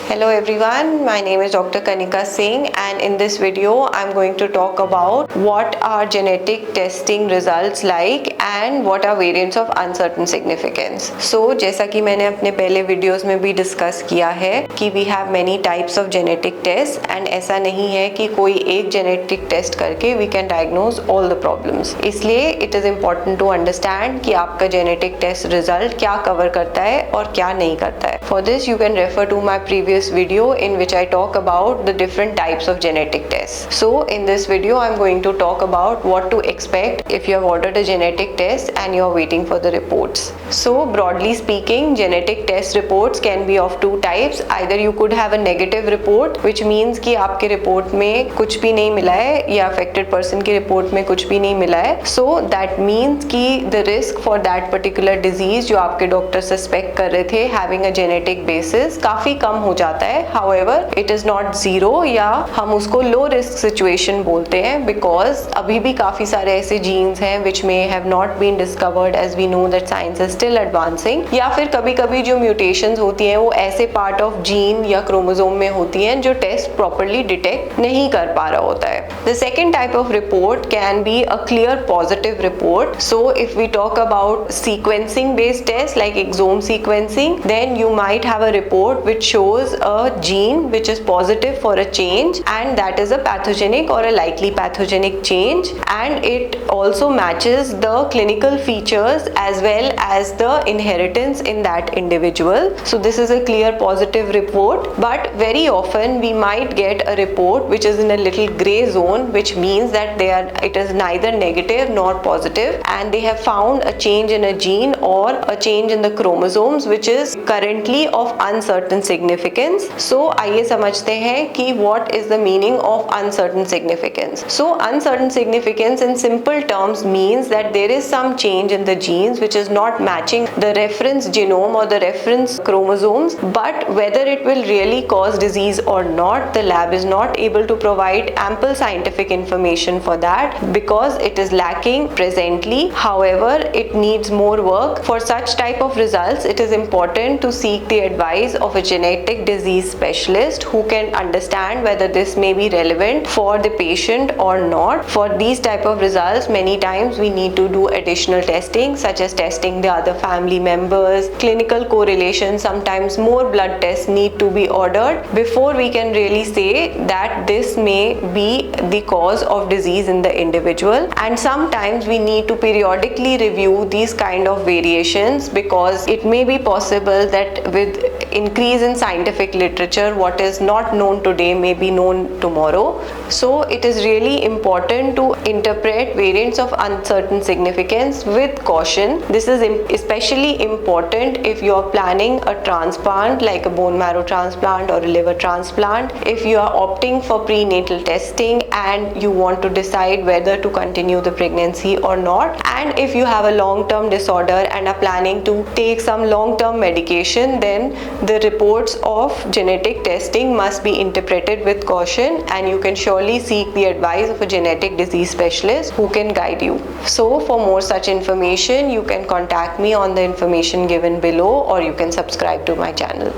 Hello everyone, my name is Dr. Kanika Singh, and in this video I'm going to talk about what are genetic testing results like and what are variants of uncertain significance. So जैसा कि मैंने अपने पहले videos में भी discuss किया है कि we have many types of genetic tests and ऐसा नहीं है कि कोई एक genetic test करके we can diagnose all the problems. इसलिए it is important to understand कि आपका genetic test result क्या cover करता है और क्या नहीं करता है. For this you can refer to my previous video in which I talk about the different types of genetic tests. So in this video I'm going to talk about what to expect if you have ordered a genetic test and you are waiting for the reports. So broadly speaking, genetic test reports can be of two types. Either you could have a negative report, which means कि आपके report में कुछ भी नहीं मिला है या affected person की रिपोर्ट में कुछ भी नहीं मिला है. So that means कि the risk for that particular disease जो आपके डॉक्टर सस्पेक्ट कर रहे थे having a genetic basis काफी कम हो जाता है. However, it is not zero या हम उसको low risk situation बोलते हैं because अभी भी काफी सारे ऐसे genes हैं which may have not been discovered as we know that science is still advancing, या फिर कभी-कभी जो mutations होती हैं वो ऐसे part of gene या chromosome में होती हैं जो test properly detect नहीं कर पा रहा होता है. The second type of report can be a clear positive report. So if we talk about sequencing based tests like exome sequencing, then you might have a report which shows a gene which is positive for a change, and that is a pathogenic or a likely pathogenic change, and it also matches the clinical features as well as the inheritance in that individual. So this is a clear positive report, but very often we might get a report which is in a little gray zone, which means that it is neither negative nor positive and they have found a change in a gene or a change in the chromosomes which is currently of uncertain significance. So आइए समझते हैं कि what is the meaning of uncertain significance. So uncertain significance in simple terms means that there is some change in the genes which is not matching the reference genome or the reference chromosomes, but whether it will really cause disease or not, the lab is not able to provide ample scientific information for that because it is lacking presently. However, it needs more work. For such type of results, it is important to seek the advice of a genetic disease specialist who can understand whether this may be relevant for the patient or not. For these type of results, many times we need to do additional testing such as testing the other family members, clinical correlation. Sometimes more blood tests need to be ordered before we can really say that this may be the cause of disease in the individual. And sometimes we need to periodically review these kind of variations because it may be possible that with increase in scientific literature, what is not known today may be known tomorrow. So it is really important to interpret variants of uncertain significance with caution. This is especially important if you are planning a transplant like a bone marrow transplant or a liver transplant, if you are opting for prenatal testing and you want to decide whether to continue the pregnancy or not, and if you have a long-term disorder and are planning to take some long-term medication, then the reports of genetic testing must be interpreted with caution, and you can surely seek the advice of a genetic disease specialist who can guide you. So for more such information, you can contact me on the information given below, or you can subscribe to my channel.